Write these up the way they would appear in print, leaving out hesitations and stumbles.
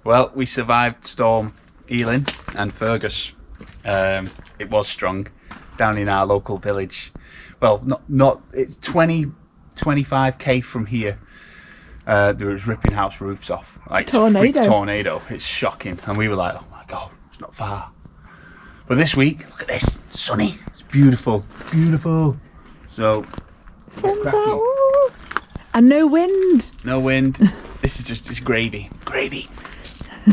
Well, we survived Storm Eilin and Fergus. It was strong down in our local village. Well, not it's 25k from here. There was ripping house roofs off, like tornado. It's shocking, and we were like, oh my god, it's not far. But this week, look at this, sunny. It's beautiful, beautiful. So sun's out, ooh. And no wind. No wind. This is just, it's gravy, gravy.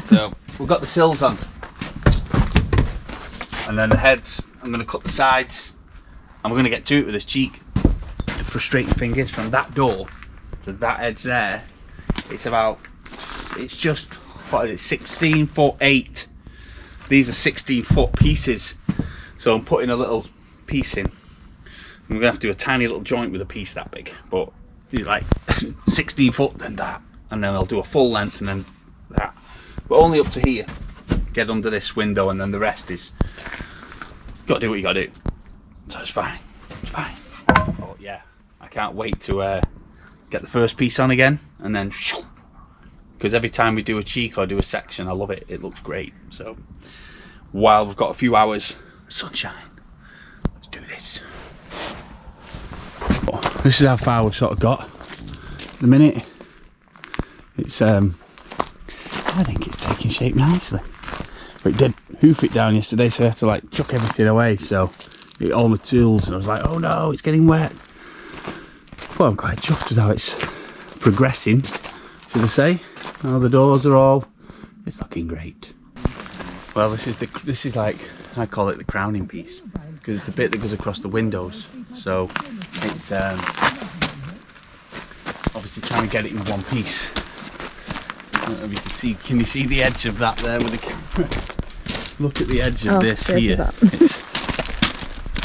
So we've got the sills on, and then the heads. I'm going to cut the sides, and we're going to get to it with this cheek. The frustrating thing is, from that door to that edge there, it's just, what is it, 16'8". These are 16-foot pieces, so I'm putting a little piece in. I'm gonna have to do a tiny little joint with a piece that big, but like 16 foot, then that, and then I'll do a full length, and then that, but only up to here. Get under this window, and then the rest is, you gotta do what you gotta do. So it's fine, it's fine. But yeah, I can't wait to get the first piece on again, and then because every time we do a cheek or do a section, I love it. It looks great. So while we've got a few hours sunshine, let's do this. This is how far we've sort of got. At the minute, it's I think it's taking shape nicely. But it did hoof it down yesterday, so I had to like chuck everything away. So all my tools, and I was like, oh no, it's getting wet. Well, I'm quite chuffed with how it's progressing, should I say. Now the doors are all, it's looking great. Well, this is like, I call it the crowning piece, because it's the bit that goes across the windows. So it's obviously trying to get it in one piece. I don't know if you can see, you see the edge of that there with the camera? Look at the edge of this here. It's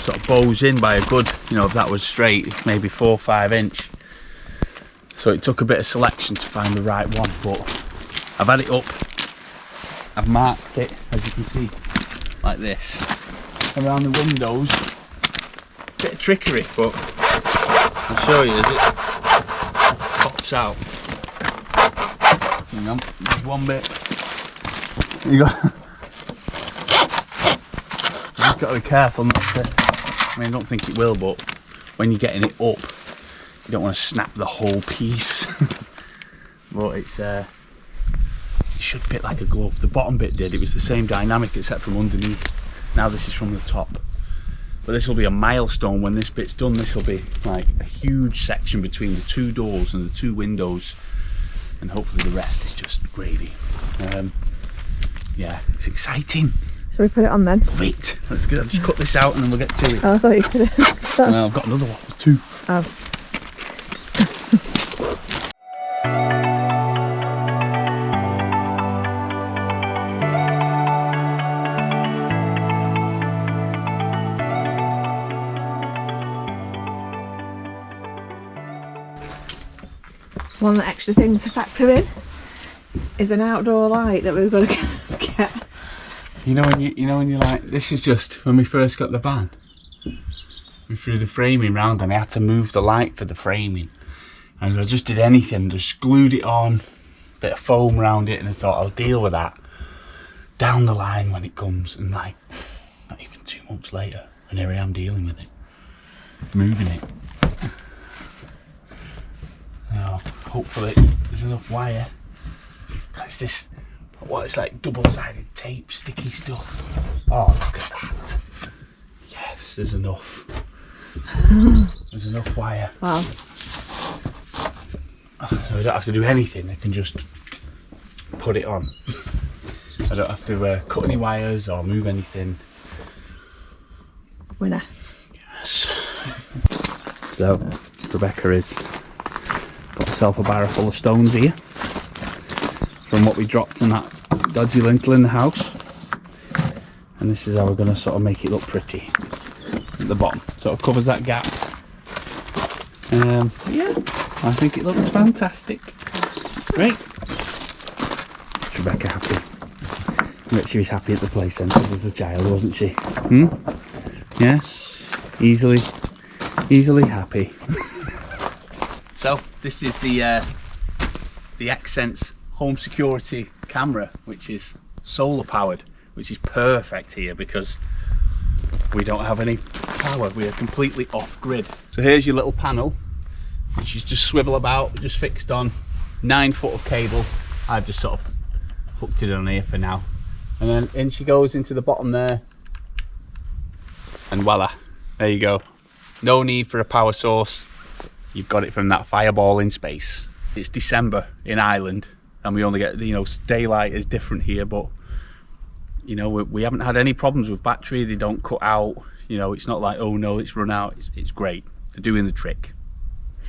sort of bows in by a good, you know, if that was straight, maybe 4 or 5 inch. So it took a bit of selection to find the right one, but I've had it up. I've marked it, as you can see, like this, around the windows. Bit of trickery, but I'll show you as it pops out. Hang on, there's one bit. You've got to be careful not to, I mean, I don't think it will, but when you're getting it up, you don't want to snap the whole piece. But it's it should fit like a glove. The bottom bit did. It was the same dynamic except from underneath. Now this is from the top. But this will be a milestone when this bit's done. This will be like a huge section between the 2 doors and the 2 windows, and hopefully the rest is just gravy. Yeah, it's exciting. Shall we put it on then? Wait, let's go. Just cut this out and then we'll get to it. Oh, I thought you could have. No, I've got another one. There's 2. Oh. One extra thing to factor in is an outdoor light that we've got to get. You know when you're like, this is just when we first got the van. We threw the framing round and I had to move the light for the framing. And I just did anything, just glued it on, bit of foam around it, and I thought I'll deal with that down the line when it comes. And like, not even 2 months later, and here I am dealing with it, moving it. Now, hopefully there's enough wire. It's this, what, it's like double-sided tape, sticky stuff. Oh, look at that. Yes, there's enough. There's enough wire. Wow. So I don't have to do anything, I can just put it on. I don't have to cut any wires or move anything. Winner. Yes. So, Rebecca is got herself a barrel full of stones here from what we dropped in that dodgy lintel in the house. And this is how we're going to sort of make it look pretty at the bottom. Sort of covers that gap. Yeah, I think it looks fantastic. Great. Is Rebecca happy? I bet she was happy at the play centres as a child, wasn't she? Yeah? Easily happy. So this is the Accents home security camera, which is solar powered, which is perfect here because we don't have any power. We are completely off grid. So here's your little panel, which is just swivel about, just fixed on 9 foot of cable. I've just sort of hooked it on here for now. And then in she goes into the bottom there. And voila, there you go. No need for a power source. You've got it from that fireball in space. It's December in Ireland and we only get, you know, daylight is different here, but you know, we haven't had any problems with battery. They don't cut out, you know, it's not like, oh no, it's run out. It's great. They're doing the trick.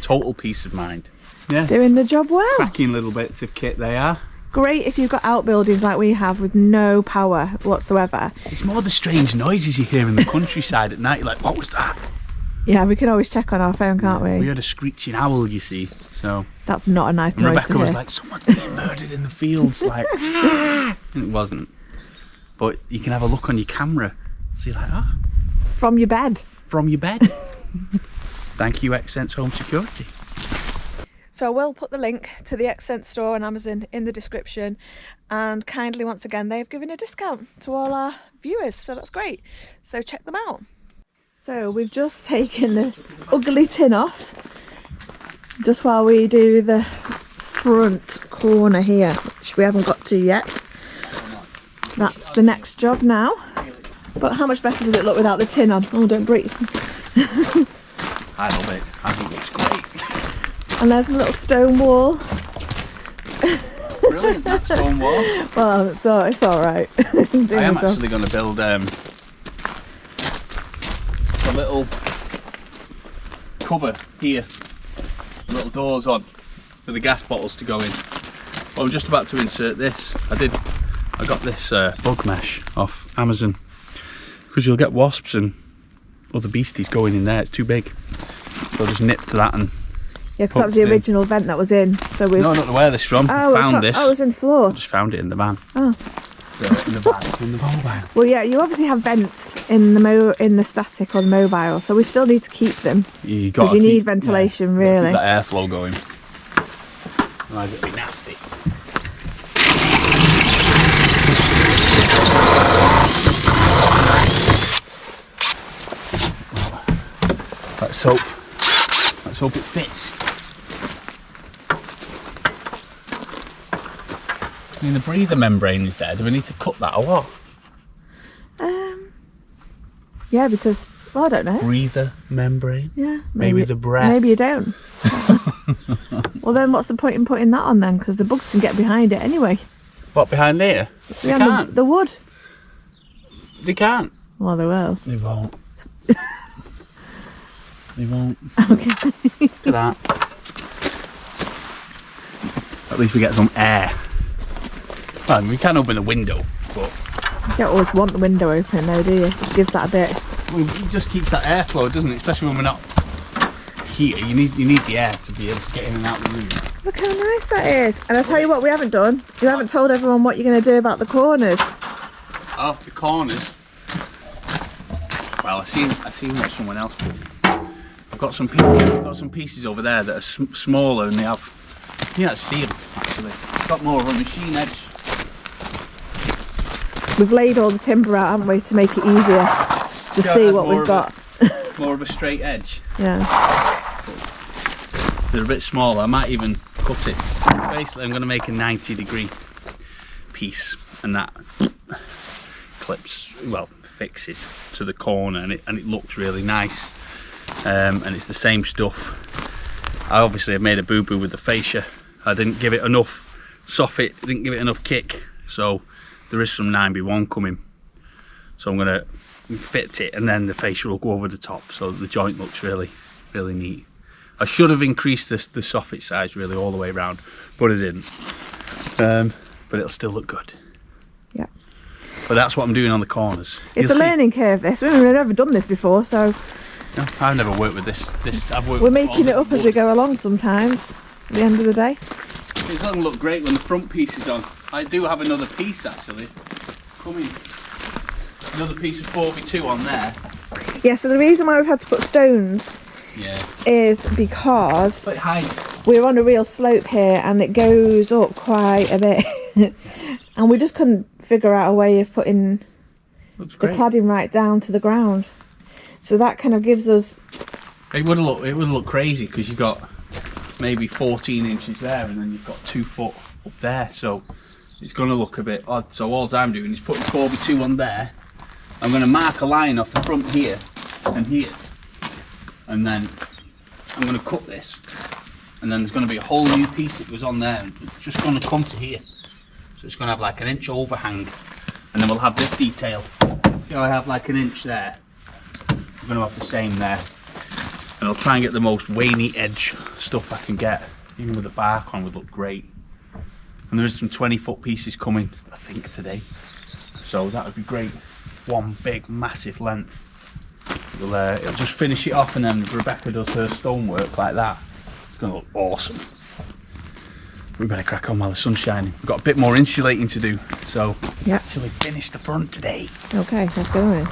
Total peace of mind. Yeah. Doing the job well. Cracking little bits of kit they are. Great if you've got outbuildings like we have with no power whatsoever. It's more the strange noises you hear in the countryside at night. You're like, what was that? Yeah, we can always check on our phone, can't we? We heard a screeching owl, you see. So that's not a nice and noise Rebecca to was hear. like, someone's being murdered in the fields. Like, and it wasn't. But you can have a look on your camera. So you're like, ah. From your bed. From your bed. Thank you, Accents Home Security. So we'll put the link to the Accent store on Amazon in the description, and kindly once again they've given a discount to all our viewers, so that's great. So check them out. So we've just taken the ugly tin off just while we do the front corner here, which we haven't got to yet. That's the next job now. But how much better does it look without the tin on? Oh, don't breathe. I love it. I think it looks great. And there's my little stone wall. Brilliant, that stone wall. Well, it's all right. I am actually going to build a little cover here, little doors on for the gas bottles to go in. Well, I'm just about to insert this. I got this bug mesh off Amazon because you'll get wasps and other beasties going in there. It's too big, so I just nipped to that and yeah, because that was the original vent that was in. So we. No, I don't know where this from. Oh, I found this. Oh, it was in the floor. I just found it in the van. Oh. In the van, in the mobile. Well, yeah, you obviously have vents in the static or the mobile, so we still need to keep them because you need ventilation, really. Keep that airflow going. Otherwise it'd be nasty. Let's hope it fits. I mean, the breather membrane is there. Do we need to cut that or what? Yeah, because, well, I don't know. Breather membrane? Yeah. Maybe the breath. Maybe you don't. Well, then what's the point in putting that on then? Because the bugs can get behind it anyway. What, behind there? They Yeah, can't. the wood. They can't. Well, they will. They won't. They won't. Okay. Look at that. At least we get some air. Well, we can open the window, but You don't always want the window open though, do you? It just gives that a bit. well, it just keeps that airflow, doesn't it? Especially when we're not here. You need the air to be able to get in and out of the room. Look how nice that is. And I'll tell you what we haven't done. You haven't told everyone what you're going to do about the corners. Oh, the corners. Well, I seen what someone else did. I've got some pieces over there that are smaller, and they have. You can't see them actually. It's got more of a machine edge. We've laid all the timber out, haven't we, to make it easier to see what we've got. More of a straight edge. Yeah. They're a bit smaller. I might even cut it. Basically, I'm going to make a 90-degree piece, and that clips, well, fixes to the corner, and it looks really nice. And it's the same stuff. I obviously have made a boo-boo with the fascia. I didn't give it enough soffit, didn't give it enough kick, so there is some 9B1 coming. So I'm going to fit it, and then the fascia will go over the top, so the joint looks really, really neat. I should have increased the soffit size really all the way around, but I didn't. But it'll still look good. Yeah. But that's what I'm doing on the corners. It's a learning curve, this. We've never done this before, so. No, I've never worked with this. We're making it up as we go along sometimes, at the end of the day. It's going to look great when the front piece is on. I do have another piece actually coming. Another piece of 4x2 on there. Yeah, so the reason why we've had to put stones is because but it hides. we're on a real slope here and it goes up quite a bit. And we just couldn't figure out a way of putting the cladding right down to the ground. So that kind of gives us... It would look crazy because you've got maybe 14 inches there and then you've got 2 foot up there. So it's going to look a bit odd. So all I'm doing is putting 4x2 on there. I'm going to mark a line off the front here and here. And then I'm going to cut this. And then there's going to be a whole new piece that goes on there. And it's just going to come to here. So it's going to have like an inch overhang. And then we'll have this detail. See how I have like an inch there? I'm going to have the same there. And I'll try and get the most veiny edge stuff I can get. Even with the bark on would look great. And there is some 20-foot pieces coming, I think, today. So that would be great. One big, massive length. It'll just finish it off, and then if Rebecca does her stonework like that, it's going to look awesome. We better crack on while the sun's shining. We've got a bit more insulating to do, so actually finish the front today. Okay, let's go in.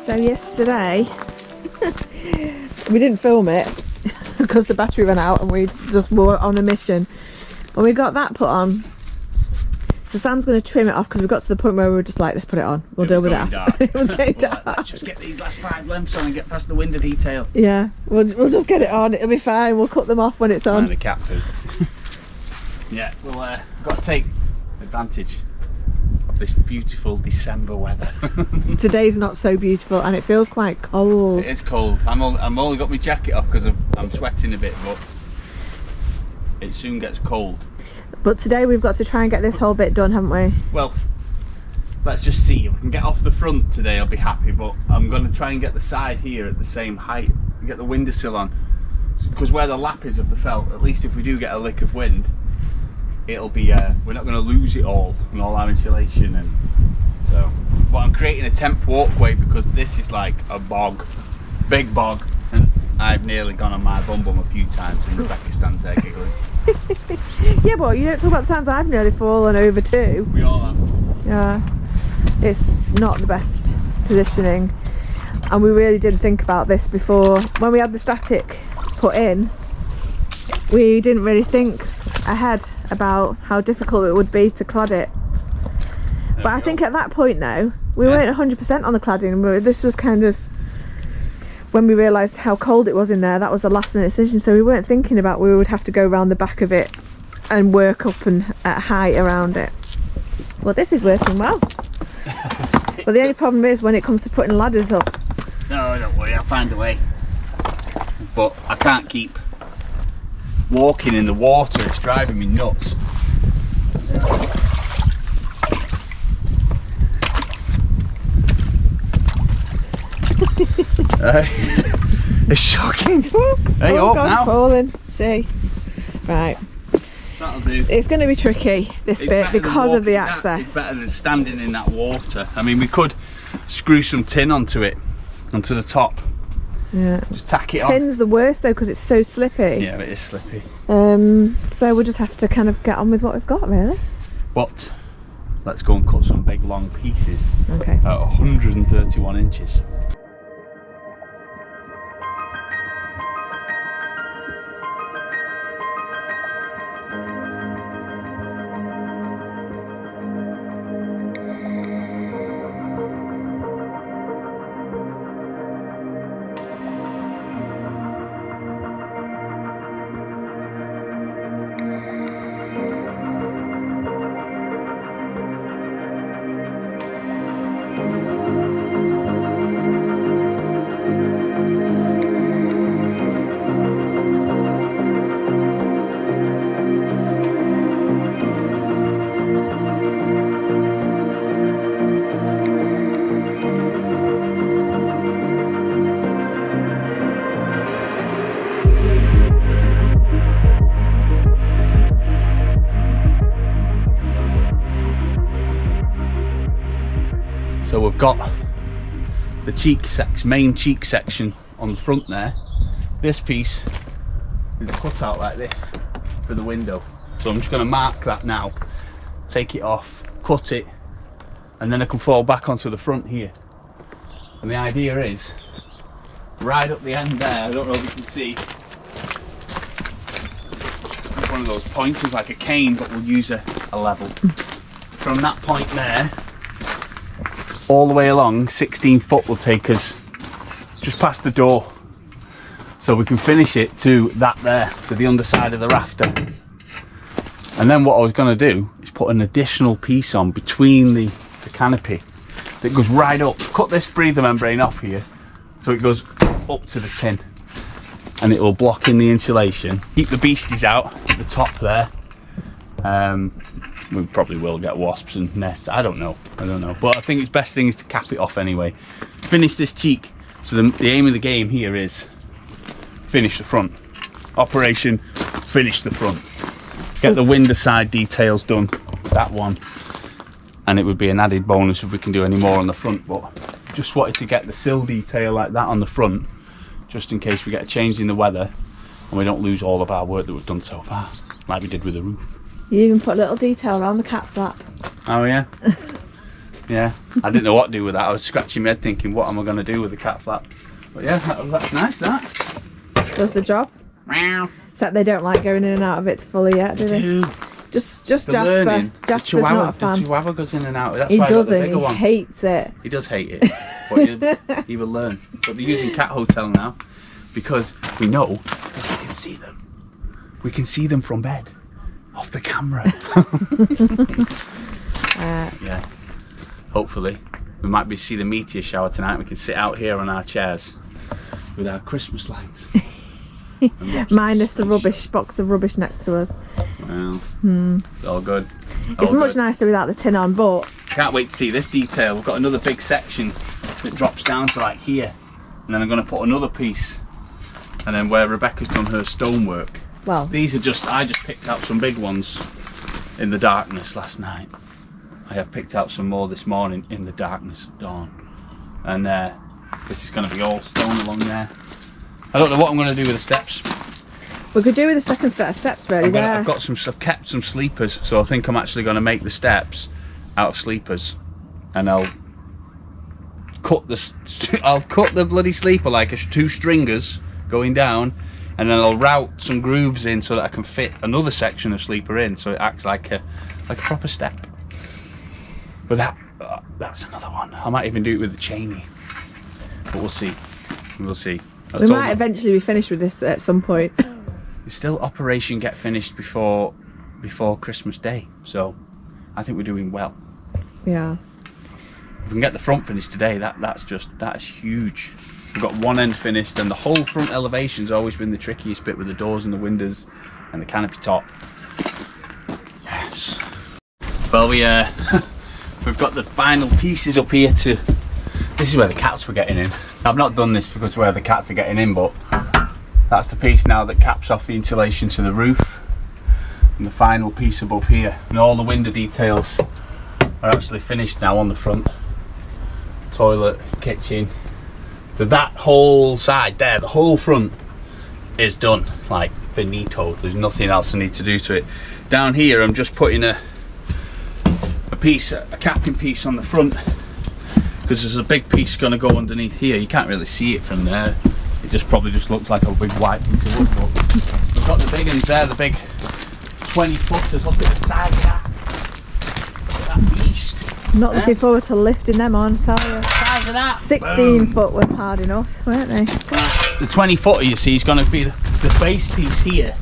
So yesterday, we didn't film it because the battery ran out and we just were on a mission. When we got that put on, so Sam's going to trim it off because we got to the point where we were just like, let's put it on. We'll deal with it after. It was getting dark. Let's just get these last 5 lengths on and get past the window detail. Yeah, we'll just get it on. It'll be fine. We'll cut them off when it's on. And the cat poo. Yeah, we'll got to take advantage of this beautiful December weather. Today's not so beautiful and it feels quite cold. It is cold. I'm only got my jacket off because I'm sweating a bit, but it soon gets cold. But today we've got to try and get this whole bit done, haven't we? Well, let's just see. If we can get off the front today, I'll be happy, but I'm going to try and get the side here at the same height, get the windowsill on, because where the lap is of the felt, at least if we do get a lick of wind, it'll be we're not going to lose it all and all our insulation. And so, but I'm creating a temp walkway because this is like a bog, big bog, and I've nearly gone on my bum a few times and Rebecca stands there giggling. Yeah, but you don't talk about the times I've nearly fallen over too. We all have. Yeah, it's not the best positioning, and we really didn't think about this before. When we had the static put in, we didn't really think ahead about how difficult it would be to clad it. But I think at that point though, we weren't 100% on the cladding. This was kind of when we realised how cold it was in there. That was the last minute decision, so we weren't thinking about we would have to go around the back of it and work up and at height around it. Well, this is working well. But the only problem is when it comes to putting ladders up. No, don't worry, I'll find a way. But I can't keep walking in the water, it's driving me nuts. It's shocking. Hey, oh up God, now. Falling. See, right. That'll do. It's going to be tricky this bit because of the access. It's better than standing in that water. I mean, we could screw some tin onto it, onto the top. Yeah. Just tack it on. Tin's the worst though because it's so slippy. Yeah, it is slippy. So we'll just have to kind of get on with what we've got, really. But let's go and cut some big long pieces. Okay. At 131 inches. So we've got the main cheek section on the front there. This piece is a cutout like this for the window. So I'm just going to mark that now, take it off, cut it, and then I can fall back onto the front here. And the idea is, right up the end there, I don't know if you can see, one of those pointers like a cane, but we'll use a level. From that point there, all the way along, 16 foot will take us just past the door. So we can finish it to that there, to the underside of the rafter. And then what I was going to do is put an additional piece on between the canopy that goes right up. Cut this breather membrane off here so it goes up to the tin, and it will block in the insulation. Keep the beasties out at the top there. We probably will get wasps and nests. I don't know, but I think it's best thing is to cap it off anyway. Finish this cheek. So the aim of the game here is finish the front. Operation finish the front. Get the window side details done, that one, and it would be an added bonus if we can do any more on the front, but just wanted to get the sill detail like that on the front, just in case we get a change in the weather and we don't lose all of our work that we've done so far, like we did with the roof. You even put a little detail around the cat flap. Oh yeah? Yeah, I didn't know what to do with that. I was scratching my head thinking, what am I going to do with the cat flap? But yeah, that's nice, that. Does the job. Meow. Except they don't like going in and out of it fully yet, do they? Just Jasper. Learning. Jasper's the not a fan. The Chihuahua goes in and out. That's He why I got the doesn't. bigger He one. hates it. He does hate it, but he will learn. But they're using Cat Hotel now because we know, because we can see them. We can see them from bed, off the camera. Yeah. Hopefully, we might be see the meteor shower tonight. We can sit out here on our chairs with our Christmas lights. Minus the rubbish box of rubbish next to us. Well, it's all good. It's much nicer without the tin on, but Can't wait to see this detail. We've got another big section that drops down to like here, and then I'm going to put another piece, and then where Rebecca's done her stonework. well, These are I just picked out some big ones in the darkness last night. I have picked out some more this morning in the darkness of dawn, and this is going to be all stone along there. I don't know what I'm going to do with the steps. we could do with a second set of steps really. I've kept some sleepers, so I think I'm actually going to make the steps out of sleepers, and I'll cut the bloody sleeper like 2 stringers going down, and then I'll route some grooves in so that I can fit another section of sleeper in, so it acts like a proper step. But that's another one. I might even do it with the chainy, but we'll see. We'll see. We might eventually be finished with this at some point. It's still Operation Get Finished before Christmas Day, so I think we're doing well. Yeah. If we can get the front finished today, that's huge. We've got one end finished, and the whole front elevation's always been the trickiest bit with the doors and the windows and the canopy top. Yes. Well, we've got the final pieces up here to. This is where the cats were getting in. I've not done this because where the cats are getting in, but that's the piece now that caps off the insulation to the roof, and the final piece above here, and all the window details are actually finished now on the front. Toilet, kitchen. So that whole side there, the whole front is done, like finito. There's nothing else I need to do to it. Down here I'm just putting a capping piece on the front, because there's a big piece going to go underneath here. You can't really see it from there. It probably just looks like a big white piece of wood. But we've got the big ones there, the big 20 footers. Look at the size of that. Look at that beast. I'm not looking forward to lifting them on, tell you. Size of that. 16 foot were hard enough, weren't they? The 20 footer, you see, is going to be the base piece here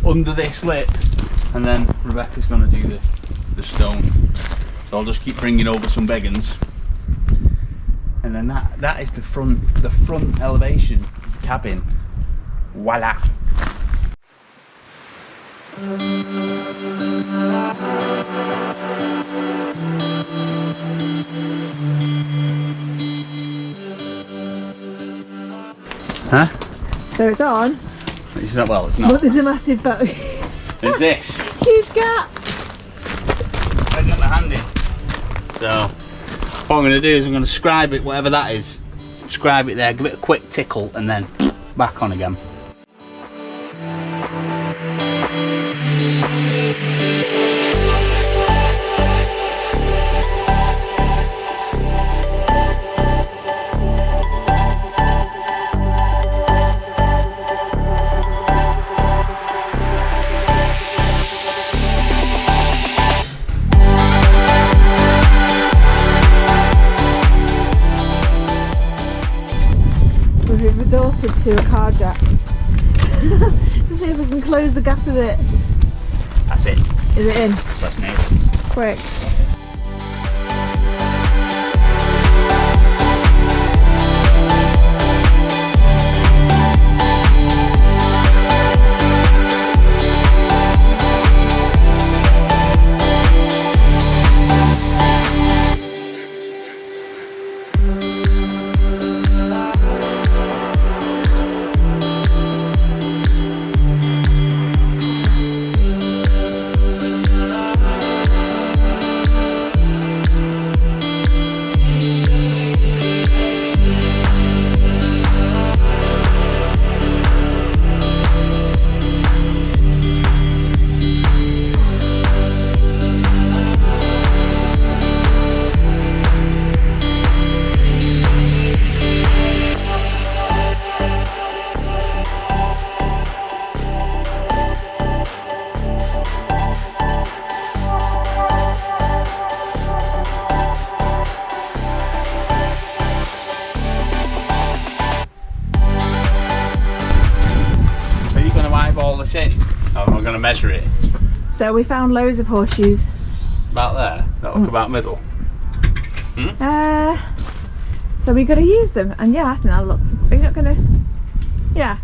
under this lip, and then Rebecca's going to do the stone. So I'll just keep bringing over some big ones. And then that is the front elevation cabin. Voila. Huh? So it's on. It's not, well, it's not. But there's a massive boat. There's this. Huge gap. I got my hand in. So What I'm going to do is I'm going to scribe it, whatever that is, scribe it there, give it a quick tickle and then back on again. We've resorted to a car jack to see if we can close the gap a bit. That's it. Is it in? Let's nail it. Quick. In. Oh, we're going to measure it. So we found loads of horseshoes. About there? That'll come about middle. So we got to use them, and yeah, I think that looks. Are you not going to? Yeah.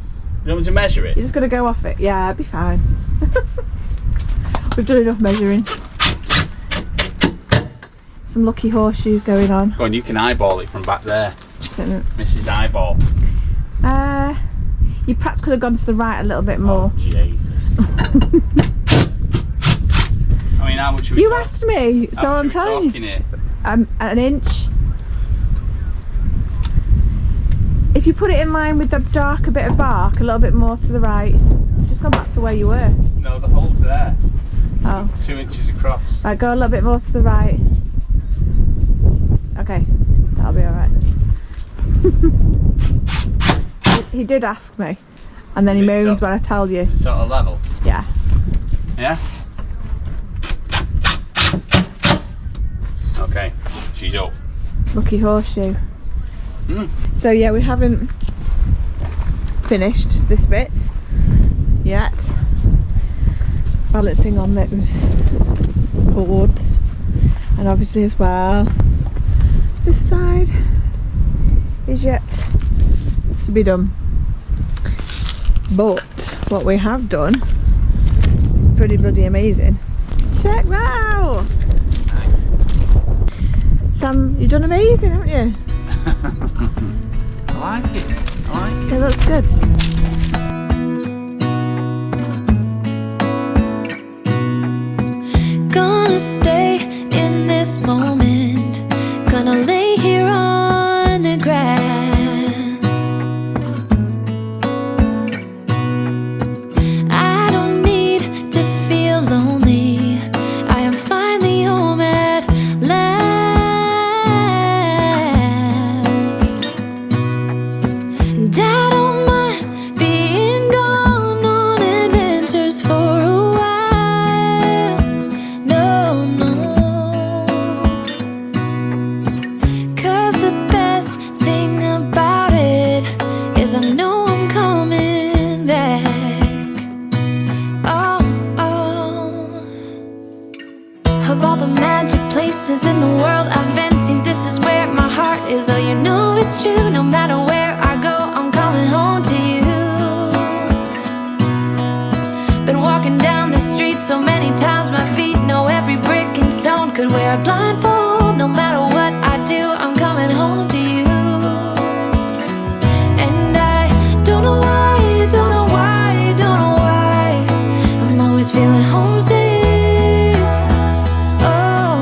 You want me to measure it? You're just going to go off it. Yeah, it'll be fine. We've done enough measuring. Some lucky horseshoes going on. Go on, you can eyeball it from back there. Mrs. Eyeball. You perhaps could have gone to the right a little bit more. Oh, Jesus. I mean, how much are we You talking? asked me, so I'm telling you. Here? An inch. If you put it in line with the darker bit of bark, a little bit more to the right. Just go back to where you were. No, the hole's there. Oh. 2 inches across. Right, go a little bit more to the right. Okay, that'll be alright. He did ask me, and then he moans when I tell you. Sort of level? Yeah. Yeah? Okay, she's up. Lucky horseshoe. Mm. So yeah, we haven't finished this bit yet. Balancing on those boards, and obviously as well, this side is yet to be done. But what we have done is pretty bloody amazing. Check that out! Sam, you've done amazing, haven't you? I like it. I like it. It looks good. Gonna stay in this moment. Gonna lay here on the grass. I don't need to feel lonely. I am finally home at last. And I don't mind being gone on adventures for a while. No, no. 'Cause the best thing about it is I know I'm coming back. Oh, oh. Of all the magic places in the world I've been to, this is where my heart is. Oh, you know it's true. No matter where I go, I'm coming home to you. Been walking down the street so many times, my feet know every brick and stone. Could wear a blindfold. No matter what I do, I'm coming home to you. And I don't know why, don't know why, don't know why I'm always feeling homesick. Oh,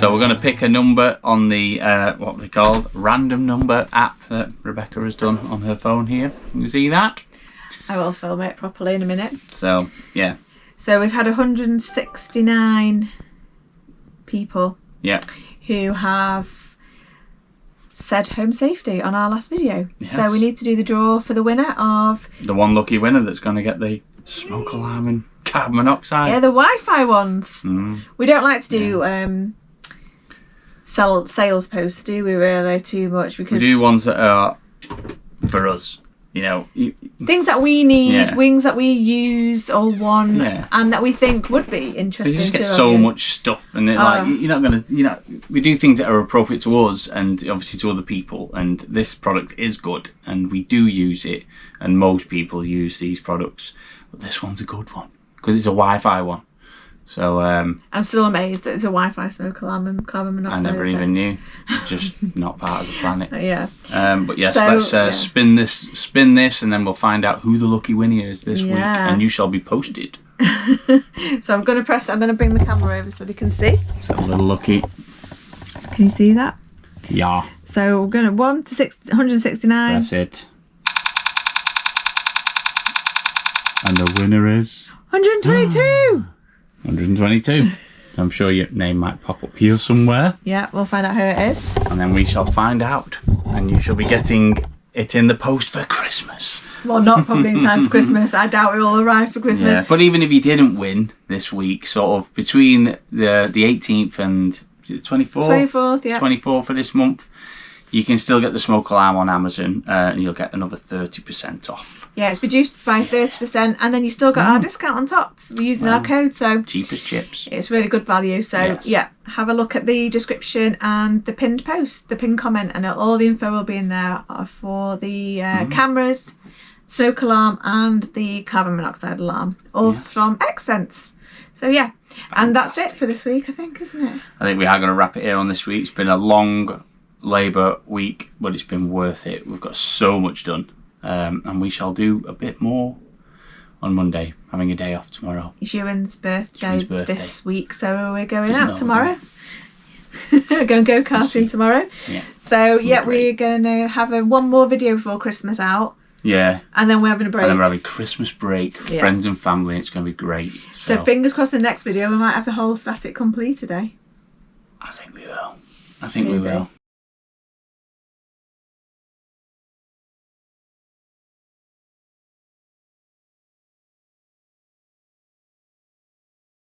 So we're going to pick a number on the what we call random number app that Rebecca has done on her phone here. You see that? I will film it properly in a minute. So yeah. So we've had 169 people who have said home safety on our last video. Yes. So we need to do the draw for the winner of... The one lucky winner that's going to get the smoke alarm and carbon monoxide. Yeah, the Wi-Fi ones. Mm. We don't like to do sales posts, do we, really, too much? Because We do ones that are for us. You know, things that we need, Yeah. wings that we use or want, Yeah. and that we think would be interesting. you just get to our so viewers. much stuff, and like you're not gonna, we do things that are appropriate to us and obviously to other people. And this product is good, and we do use it, and most people use these products. But this one's a good one because it's a Wi-Fi one. So I'm still amazed that it's a Wi-Fi smoke alarm and carbon I monoxide. never even knew. Just not part of the planet. Yeah. But yes, So, let's yeah. spin this, and then we'll find out who the lucky winner is this week, Yeah. and you shall be posted. So I'm going to bring the camera over so they can see. So a little lucky. Can you see that? Yeah. So we're going to 1 to 169. That's it. And the winner is 122. 122. I'm sure your name might pop up here somewhere, Yeah, we'll find out who it is. and then we shall find out, and you shall be getting it in the post for Christmas. Well, not probably in time for Christmas. I doubt it will arrive for Christmas. Yeah, but even if you didn't win this week, sort of between the 18th and is it the 24th? 24th, yeah. 24th of this month, you can still get the smoke alarm on Amazon, and you'll get another 30% off. Yeah, it's reduced by 30%, and then you still got our discount on top for using our code. So Cheap as chips. it's really good value. So Yes. yeah, have a look at the description and the pinned post, the pinned comment, and all the info will be in there for the cameras, smoke alarm, and the carbon monoxide alarm, all from Accents. So yeah, and that's it for this week, I think, isn't it? I think we are going to wrap it here on this week. It's been a long labour week, but it's been worth it. We've got so much done, and we shall do a bit more on Monday, having a day off tomorrow. It's Euan's birthday, birthday. this week, so we're going Isn't out it? tomorrow. We're going go-karting tomorrow. Yeah. So yeah, Great. we're going to have one more video before Christmas out, Yeah. and then we're having a break. And then we're having Christmas break, Yeah. friends and family. It's going to be great. So fingers crossed the next video we might have the whole static complete today. I think we will. I think we Maybe. will.